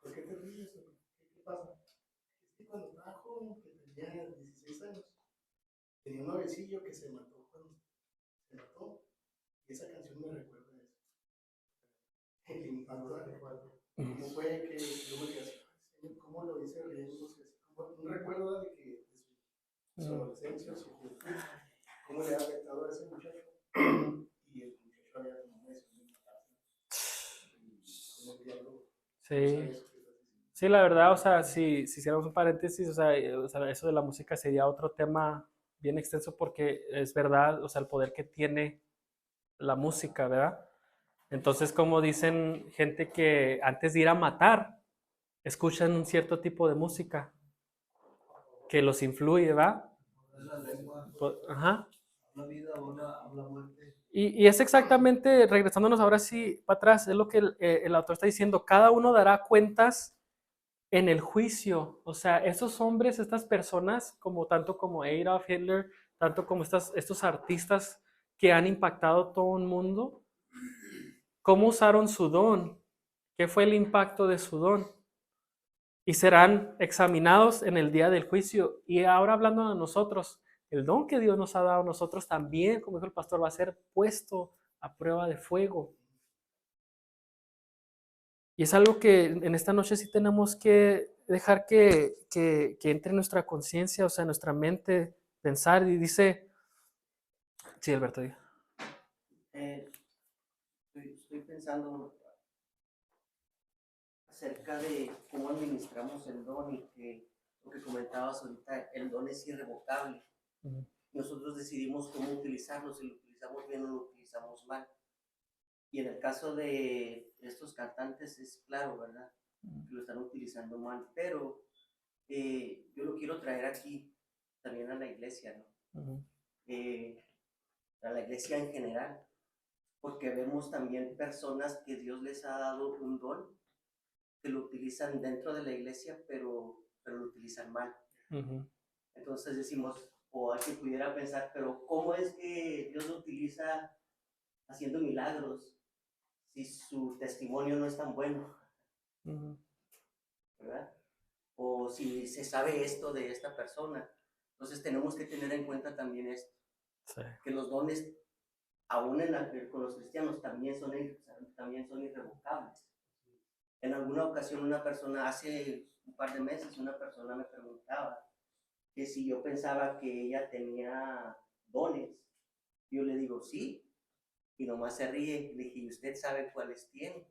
¿por qué te ríes? ¿Qué pasa? Es que cuando estaba joven, que tenía 16 años, tenía un noviecillo que se mató cuando se mató. Y esa canción me recuerda a eso. El impacto de recuerdo. ¿Cómo fue que yo me quedé así? ¿Cómo lo hice riéndose? Un recuerdo de su adolescencia, su juventud, cómo le ha afectado a ese muchacho. Y el muchacho había tomado una decisión de matarse. Sí. Sí, la verdad, o sea, si hiciéramos un paréntesis, o sea, eso de la música sería otro tema bien extenso porque es verdad, o sea, el poder que tiene la música, ¿verdad? Entonces, como dicen gente que antes de ir a matar, escuchan un cierto tipo de música que los influye, ¿verdad? Ajá. Habla vida, habla muerte. Y es exactamente, regresándonos ahora sí para atrás, es lo que el autor está diciendo, cada uno dará cuentas en el juicio. O sea, esos hombres, estas personas, tanto como Adolf Hitler, tanto como estos artistas que han impactado todo el mundo, ¿cómo usaron su don? ¿Qué fue el impacto de su don? Y serán examinados en el día del juicio. Y ahora hablando de nosotros, el don que Dios nos ha dado a nosotros también, como dijo el pastor, va a ser puesto a prueba de fuego. Y es algo que en esta noche sí tenemos que dejar que entre en nuestra conciencia, o sea, en nuestra mente, pensar. Y dice, sí, Alberto, diga. Estoy pensando acerca de cómo administramos el don y que lo que comentabas ahorita, el don es irrevocable. Nosotros decidimos cómo utilizarlo, si lo utilizamos bien o lo utilizamos mal. Y en el caso de estos cantantes es claro, ¿verdad? Que lo están utilizando mal, pero yo lo quiero traer aquí también a la iglesia, ¿no? A la iglesia en general, porque vemos también personas que Dios les ha dado un don, que lo utilizan dentro de la iglesia, pero lo utilizan mal. Entonces decimos, o alguien pudiera pensar, pero ¿cómo es que Dios lo utiliza haciendo milagros si su testimonio no es tan bueno? ¿Verdad? O si se sabe esto de esta persona. Entonces tenemos que tener en cuenta también esto, sí, que los dones, aún con los cristianos, también son irrevocables. En alguna ocasión una persona, hace un par de meses, una persona me preguntaba que si yo pensaba que ella tenía dones. Yo le digo, sí, y nomás se ríe. Le dije, ¿y usted sabe cuáles tiene?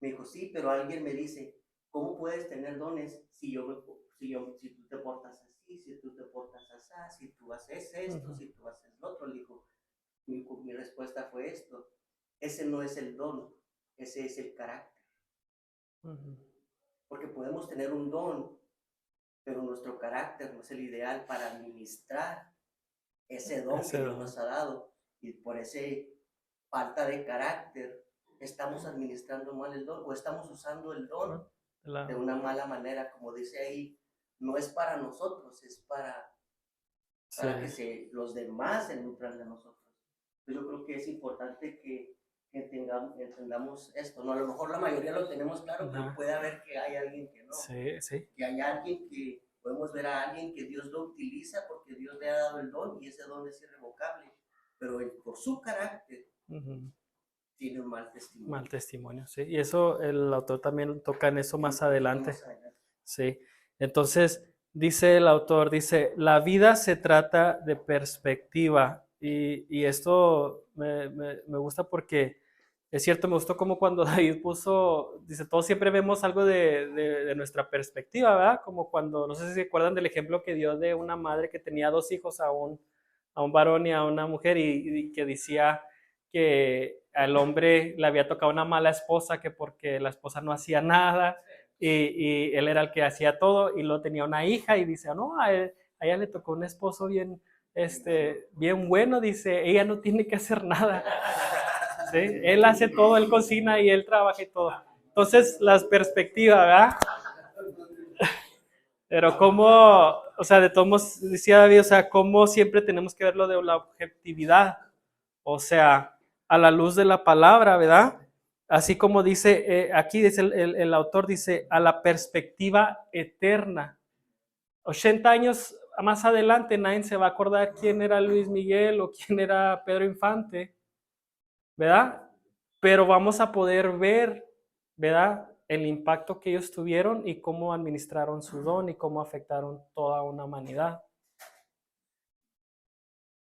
Me dijo, sí, pero alguien me dice, ¿cómo puedes tener dones si tú te portas así, si tú te portas así, si tú haces esto, si tú haces lo otro? Le dijo, mi respuesta fue esto: ese no es el don, ese es el carácter. Porque podemos tener un don, pero nuestro carácter no es el ideal para administrar ese don que Dios nos ha dado. Y por esa falta de carácter estamos administrando mal el don, o estamos usando el don de una mala manera. Como dice ahí, no es para nosotros, es para que los demás se nutran de nosotros. Yo creo que es importante que entendamos esto, ¿no? A lo mejor la mayoría lo tenemos claro, pero puede haber que hay alguien que no. Sí, sí. Que hay alguien que, podemos ver a alguien que Dios lo utiliza porque Dios le ha dado el don y ese don es irrevocable, pero por su carácter tiene un mal testimonio. Mal testimonio, sí. Y eso el autor también toca en eso más adelante. Sí. Entonces, dice el autor, dice, la vida se trata de perspectiva. Y esto me gusta porque es cierto, me gustó como cuando David puso, dice, todos siempre vemos algo de nuestra perspectiva, ¿verdad? Como cuando, no sé si se acuerdan del ejemplo que dio de una madre que tenía 2 hijos, a un varón y a una mujer, y que decía que al hombre le había tocado una mala esposa, que porque la esposa no hacía nada, y él era el que hacía todo, y luego tenía una hija, y dice, no, a ella le tocó un esposo bien bueno, dice, ella no tiene que hacer nada. ¿Sí? Él hace todo, él cocina y él trabaja y todo. Entonces, las perspectivas, ¿verdad? Pero cómo, o sea, de todos modos, decía David, o sea, cómo siempre tenemos que verlo de la objetividad, o sea, a la luz de la palabra, ¿verdad? Así como dice, aquí dice el autor, dice, a la perspectiva eterna. 80 años más adelante nadie se va a acordar quién era Luis Miguel o quién era Pedro Infante, ¿verdad? Pero vamos a poder ver, ¿verdad?, el impacto que ellos tuvieron y cómo administraron su don y cómo afectaron toda una humanidad.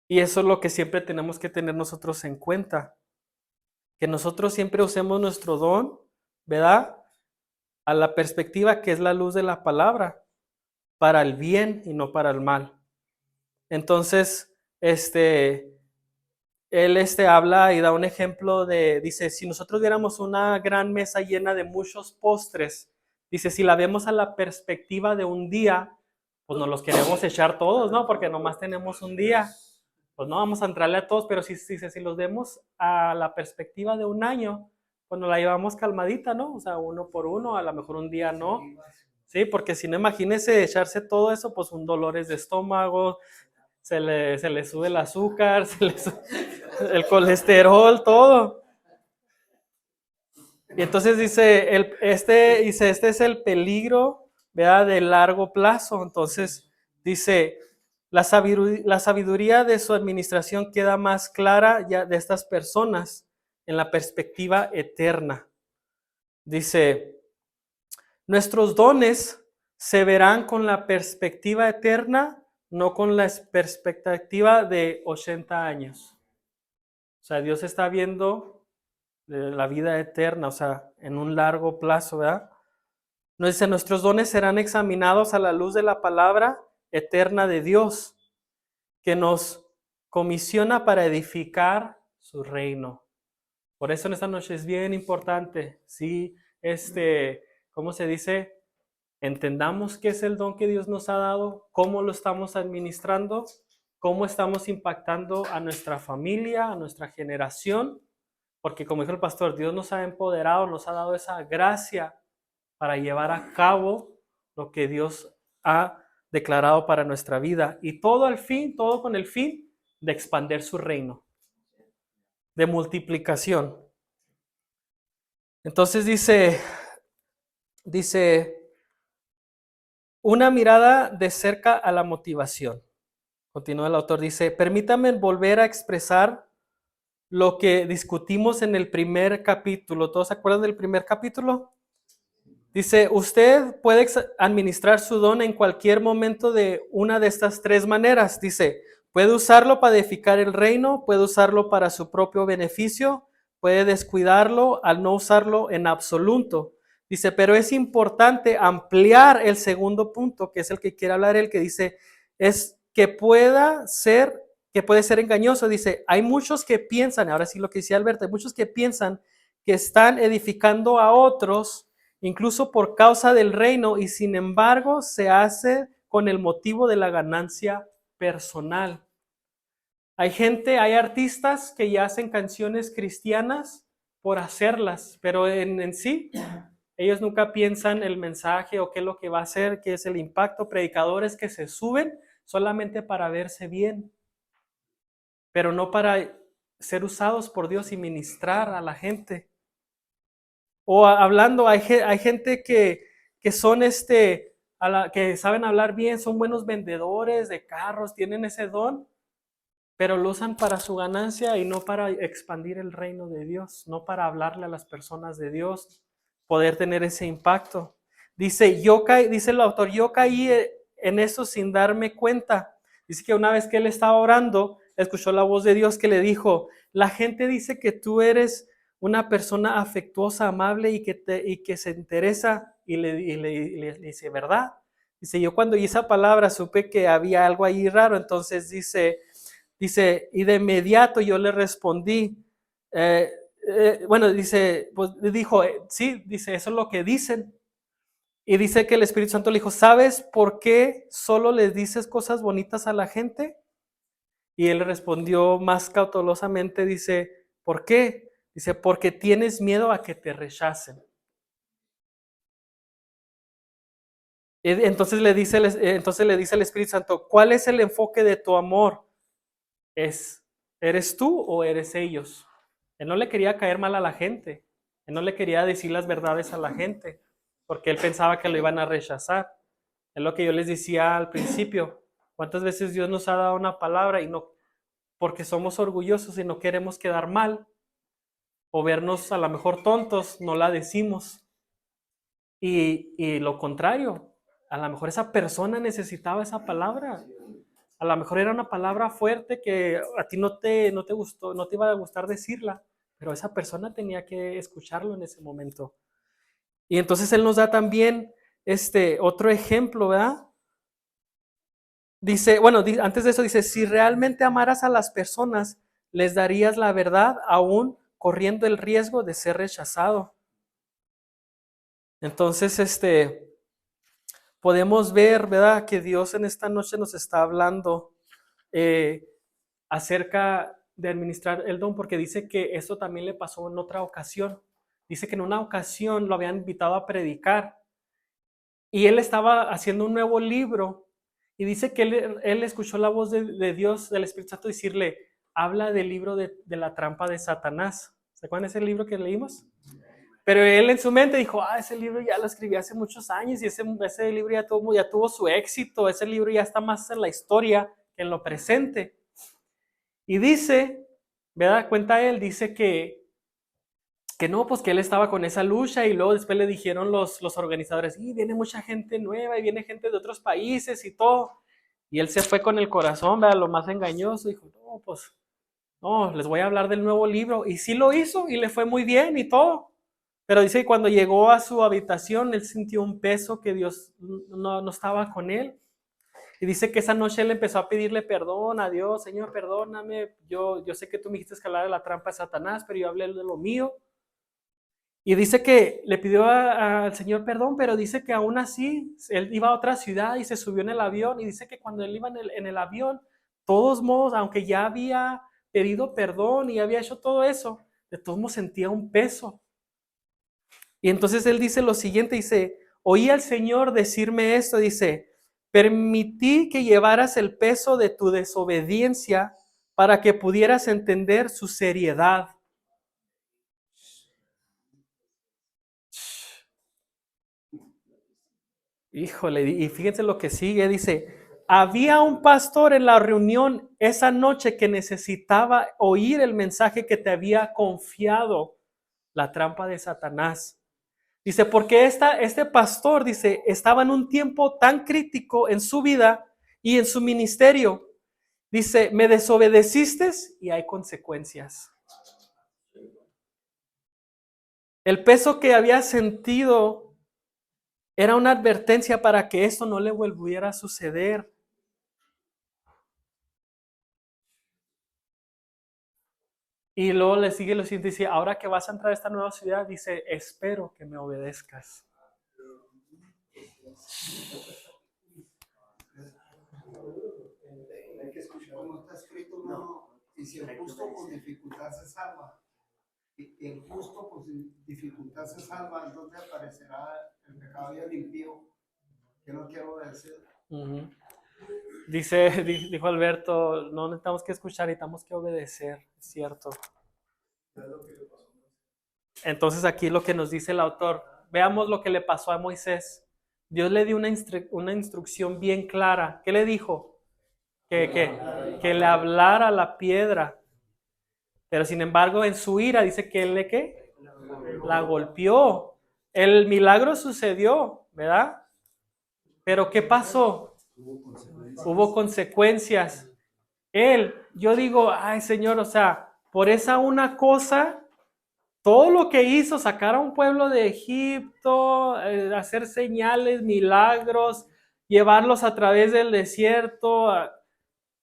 Y eso es lo que siempre tenemos que tener nosotros en cuenta, que nosotros siempre usemos nuestro don, ¿verdad?, a la perspectiva que es la luz de la palabra, para el bien y no para el mal. Entonces, él habla y da un ejemplo dice, si nosotros viéramos una gran mesa llena de muchos postres, dice, si la vemos a la perspectiva de un día, pues nos los queremos echar todos, ¿no? Porque nomás tenemos un día, pues no vamos a entrarle a todos, pero si los vemos a la perspectiva de un año, pues nos la llevamos calmadita, ¿no? O sea, uno por uno, a lo mejor un día no. Sí, porque si no, imagínese echarse todo eso, pues un dolores de estómago, se le sube el azúcar, el colesterol, todo. Y entonces dice, este es el peligro, ¿verdad?, de largo plazo. Entonces dice, la sabiduría de su administración queda más clara ya de estas personas en la perspectiva eterna. Dice, nuestros dones se verán con la perspectiva eterna, no con la perspectiva de 80 años. O sea, Dios está viendo la vida eterna, o sea, en un largo plazo, ¿verdad? Nos dice, nuestros dones serán examinados a la luz de la palabra eterna de Dios, que nos comisiona para edificar su reino. Por eso en esta noche es bien importante, sí, ¿cómo se dice? Entendamos qué es el don que Dios nos ha dado, cómo lo estamos administrando, cómo estamos impactando a nuestra familia, a nuestra generación, porque como dijo el pastor, Dios nos ha empoderado, nos ha dado esa gracia para llevar a cabo lo que Dios ha declarado para nuestra vida. Y todo con el fin de expandir su reino, de multiplicación. Entonces dice, una mirada de cerca a la motivación. Continúa el autor, dice, permítame volver a expresar lo que discutimos en el primer capítulo. ¿Todos se acuerdan del primer capítulo? Dice, usted puede administrar su don en cualquier momento de una de estas tres maneras. Dice, puede usarlo para edificar el reino, puede usarlo para su propio beneficio, puede descuidarlo al no usarlo en absoluto. Dice, pero es importante ampliar el segundo punto, que es el que quiere hablar él, que dice, es que puede ser engañoso. Dice, hay muchos que piensan, ahora sí lo que decía Alberto, hay muchos que piensan que están edificando a otros, incluso por causa del reino, y sin embargo se hace con el motivo de la ganancia personal. Hay artistas que ya hacen canciones cristianas por hacerlas, pero en sí, ellos nunca piensan el mensaje o qué es lo que va a hacer, qué es el impacto. Predicadores que se suben solamente para verse bien, pero no para ser usados por Dios y ministrar a la gente. O hablando, hay gente que son que saben hablar bien, son buenos vendedores de carros, tienen ese don, pero lo usan para su ganancia y no para expandir el reino de Dios, no para hablarle a las personas de Dios, poder tener ese impacto. Dice el autor, yo caí en eso sin darme cuenta. Dice que una vez que él estaba orando, escuchó la voz de Dios que le dijo, la gente dice que tú eres una persona afectuosa, amable y que se interesa, y le dice, ¿verdad? Dice, yo cuando oí esa palabra supe que había algo ahí raro, entonces dice, y de inmediato yo le respondí, dijo, sí, dice, eso es lo que dicen. Y dice que el Espíritu Santo le dijo, ¿sabes por qué solo les dices cosas bonitas a la gente? Y él respondió más cautelosamente, dice, ¿por qué? Dice, porque tienes miedo a que te rechacen. Entonces le dice el Espíritu Santo, ¿cuál es el enfoque de tu amor? ¿Eres tú o eres ellos? Él no le quería caer mal a la gente. Él no le quería decir las verdades a la gente, porque él pensaba que lo iban a rechazar. Es lo que yo les decía al principio. ¿Cuántas veces Dios nos ha dado una palabra y no, porque somos orgullosos y no queremos quedar mal, o vernos a lo mejor tontos, no la decimos? Y lo contrario, a lo mejor esa persona necesitaba esa palabra. A lo mejor era una palabra fuerte que a ti no te gustó, no te iba a gustar decirla, pero esa persona tenía que escucharlo en ese momento. Y entonces él nos da también otro ejemplo, ¿verdad? Dice, antes de eso dice, si realmente amaras a las personas, les darías la verdad aún corriendo el riesgo de ser rechazado. Entonces, podemos ver, ¿verdad?, que Dios en esta noche nos está hablando acerca de administrar el don, porque dice que esto también le pasó en otra ocasión. Dice que en una ocasión lo habían invitado a predicar y él estaba haciendo un nuevo libro y dice que él escuchó la voz de Dios, del Espíritu Santo, decirle, habla del libro de la trampa de Satanás. ¿Se acuerdan ese libro que leímos? Pero él en su mente dijo, ese libro ya lo escribí hace muchos años y ese libro ya tuvo su éxito, ese libro ya está más en la historia que en lo presente. Y dice, ¿verdad? Cuenta él, dice que no, pues que él estaba con esa lucha y luego después le dijeron los organizadores, y viene mucha gente nueva y viene gente de otros países y todo. Y él se fue con el corazón, ¿verdad?, lo más engañoso, dijo, no, pues, no, les voy a hablar del nuevo libro. Y sí lo hizo y le fue muy bien y todo. Pero dice que cuando llegó a su habitación, él sintió un peso que Dios no estaba con él. Y dice que esa noche él empezó a pedirle perdón a Dios. Señor, perdóname. Yo sé que tú me dijiste que hablara de la trampa de Satanás, pero yo hablé de lo mío. Y dice que le pidió al Señor perdón, pero dice que aún así, él iba a otra ciudad y se subió en el avión. Y dice que cuando él iba en el avión, todos modos, aunque ya había pedido perdón y había hecho todo eso, de todos modos sentía un peso. Y entonces él dice lo siguiente, dice, oí al Señor decirme esto, dice, permití que llevaras el peso de tu desobediencia para que pudieras entender su seriedad. Híjole, y fíjense lo que sigue, dice, había un pastor en la reunión esa noche que necesitaba oír el mensaje que te había confiado, la trampa de Satanás. Dice, porque este pastor, dice, estaba en un tiempo tan crítico en su vida y en su ministerio. Dice, me desobedeciste y hay consecuencias. El peso que había sentido era una advertencia para que esto no le volviera a suceder. Y luego le sigue lo siguiente, dice, ahora que vas a entrar a esta nueva ciudad, dice, espero que me obedezcas. Hay que escuchar como está escrito, no. Y si el justo con dificultad se salva, y el justo con dificultad se salva, entonces aparecerá el pecado y el impío, que no quiero obedecer. Uh-huh. Dijo Alberto, no necesitamos que escuchar, necesitamos que obedecer, es cierto. Entonces aquí lo que nos dice el autor, veamos lo que le pasó a Moisés. Dios le dio una instrucción bien clara. ¿Qué le dijo? Que le hablara a la piedra. Pero sin embargo, en su ira dice que él ¿qué? La golpeó. El milagro sucedió, ¿verdad? Pero ¿qué pasó? Hubo consecuencias. Yo digo, ay Señor, o sea, por esa una cosa, todo lo que hizo, sacar a un pueblo de Egipto, hacer señales, milagros, llevarlos a través del desierto,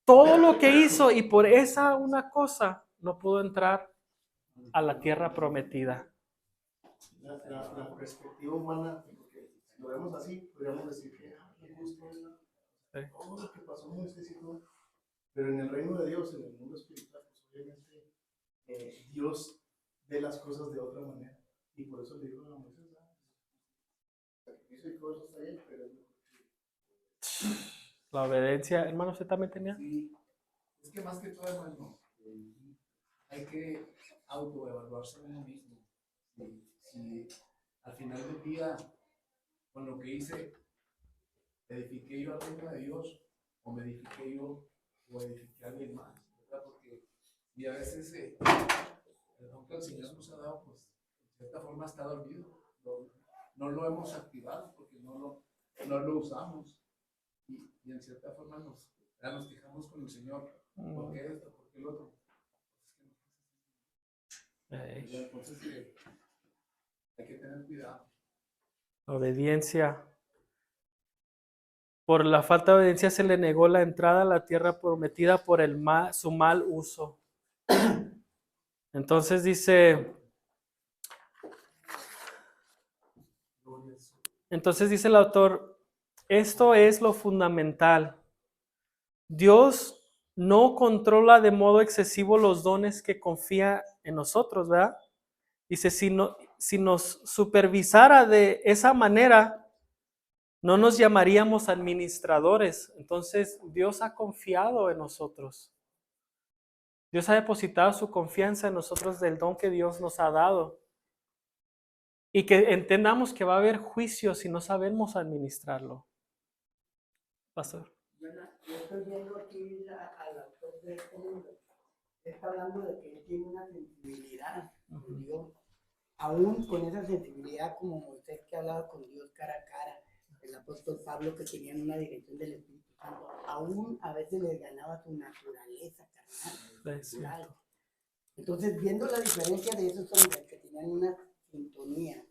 todo lo que hizo, y por esa una cosa no pudo entrar a la tierra prometida. La perspectiva humana, porque si lo vemos así, podríamos decir que justo es todo lo que pasó Moisés y todo. Pero en el reino de Dios, en el mundo espiritual, pues obviamente Dios ve las cosas de otra manera. Y por eso le digo a Moisés, sacrificio y todo eso está bien, pero La obediencia, hermano, ¿usted también tenía? Sí, es que más que todo, hermano, hay que autoevaluarse uno mismo. Si al final del día, con lo que hice, edifiqué yo al reino de Dios, o me edifiqué yo, o edifiqué a alguien más, ¿verdad? Porque, y a veces el don que el Señor nos ha dado, pues, de cierta forma está dormido. No lo hemos activado porque no lo usamos. Y en cierta forma nos quejamos con el Señor. ¿Por qué esto? ¿Por qué el otro? Entonces hay que tener cuidado. Obediencia. Por la falta de obediencia se le negó la entrada a la tierra prometida por su mal uso. Entonces dice el autor, esto es lo fundamental. Dios no controla de modo excesivo los dones que confía en nosotros, ¿verdad? Dice, si nos supervisara de esa manera, no nos llamaríamos administradores. Entonces, Dios ha confiado en nosotros. Dios ha depositado su confianza en nosotros del don que Dios nos ha dado. Y que entendamos que va a haber juicio si no sabemos administrarlo. Pastor. Yo estoy viendo aquí al autor de este libro. Está hablando de que él tiene una sensibilidad con Dios. Aún con esa sensibilidad como Moisés que hablaba con Dios cara a cara. El apóstol Pablo que tenía una dirección del Espíritu Santo. Aún a veces les ganaba su naturaleza carnal. Entonces, viendo la diferencia de esos hombres que tenían una sintonía.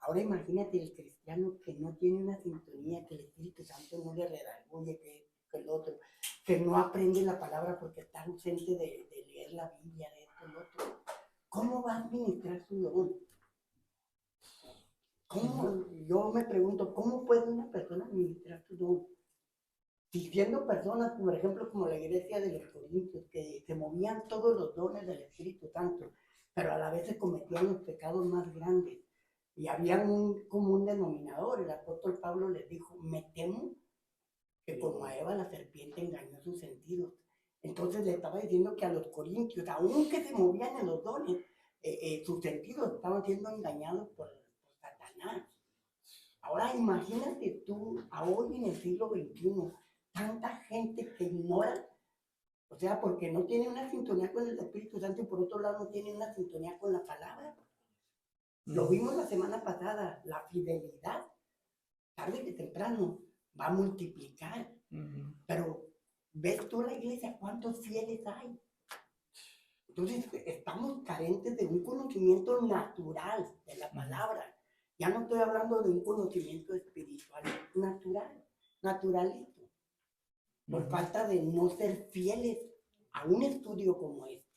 Ahora imagínate el cristiano que no tiene una sintonía, que el Espíritu Santo no le redarguye, que el otro, que no aprende la palabra porque está ausente de leer la Biblia, de esto, el otro. ¿Cómo va a administrar su don? Yo me pregunto, ¿cómo puede una persona administrar su don? Si siendo personas, por ejemplo, como la iglesia de los Corintios, que se movían todos los dones del Espíritu Santo, pero a la vez se cometían los pecados más grandes. Y había un común denominador. El apóstol Pablo les dijo, me temo que como a Eva la serpiente engañó sus sentidos. Entonces le estaba diciendo que a los corintios, aunque se movían en los dones, sus sentidos estaban siendo engañados por Satanás. Ahora imagínate tú, hoy en el siglo XXI, tanta gente que ignora, o sea, porque no tiene una sintonía con el Espíritu Santo y por otro lado no tiene una sintonía con la palabra. Lo vimos la semana pasada, la fidelidad, tarde que temprano, va a multiplicar. Pero ves tú la iglesia, ¿cuántos fieles hay? Entonces estamos carentes de un conocimiento natural de la palabra. Ya no estoy hablando de un conocimiento espiritual, natural, naturalito. Por falta de no ser fieles a un estudio como este,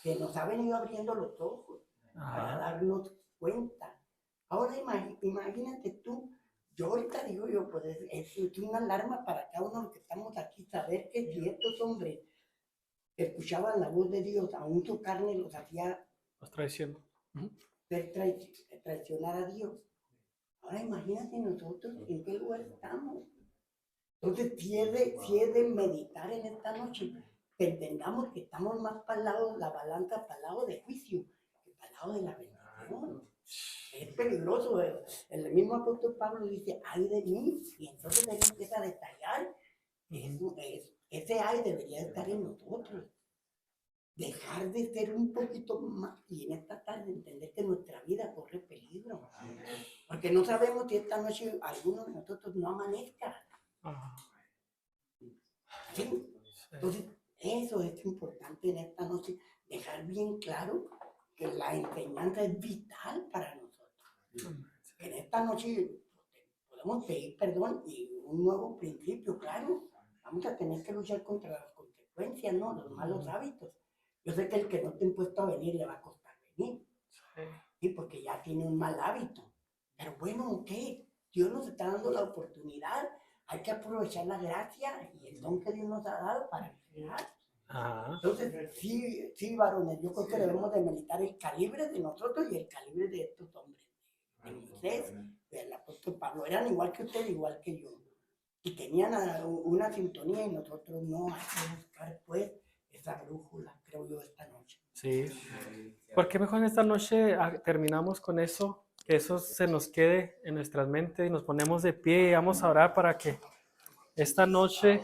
que nos ha venido abriendo los ojos para darnos cuenta. Ahora imagínate tú, yo ahorita digo yo, pues es una alarma para cada uno de los que estamos aquí, saber que si estos hombres escuchaban la voz de Dios, aún su carne los hacía traicionar a Dios. Ahora imagínate nosotros en qué lugar estamos. Entonces, si es de meditar en esta noche, que entendamos que estamos más para el lado de la balanza, para el lado de juicio, que para el lado de la bendición. Es peligroso. El mismo apóstol Pablo dice, ay de mí, y entonces él empieza a detallar. Ese ay debería estar en nosotros. Dejar de ser un poquito más, y en esta tarde entender que nuestra vida corre peligro. Porque no sabemos si esta noche alguno de nosotros no amanezca. ¿Sí? Entonces, eso es importante en esta noche, dejar bien claro que la enseñanza es vital para nosotros. En esta noche podemos pedir perdón y un nuevo principio, claro. Vamos a tener que luchar contra las consecuencias, ¿no? Los malos hábitos. Yo sé que el que no te ha impuesto a venir le va a costar venir. Sí, porque ya tiene un mal hábito. Pero bueno, ¿qué? Dios nos está dando la oportunidad. Hay que aprovechar la gracia y el don que Dios nos ha dado para crear. Entonces, sí, varones, yo creo que debemos de meditar el calibre de nosotros y el calibre de estos hombres. De Moisés, del apóstol Pablo. Eran igual que usted, igual que yo. Y tenían una sintonía y nosotros no. Hay que buscar, pues, esa brújula, creo yo, esta noche. Sí. ¿Por qué mejor en esta noche terminamos con eso? Que eso se nos quede en nuestras mentes y nos ponemos de pie y vamos a orar para que esta noche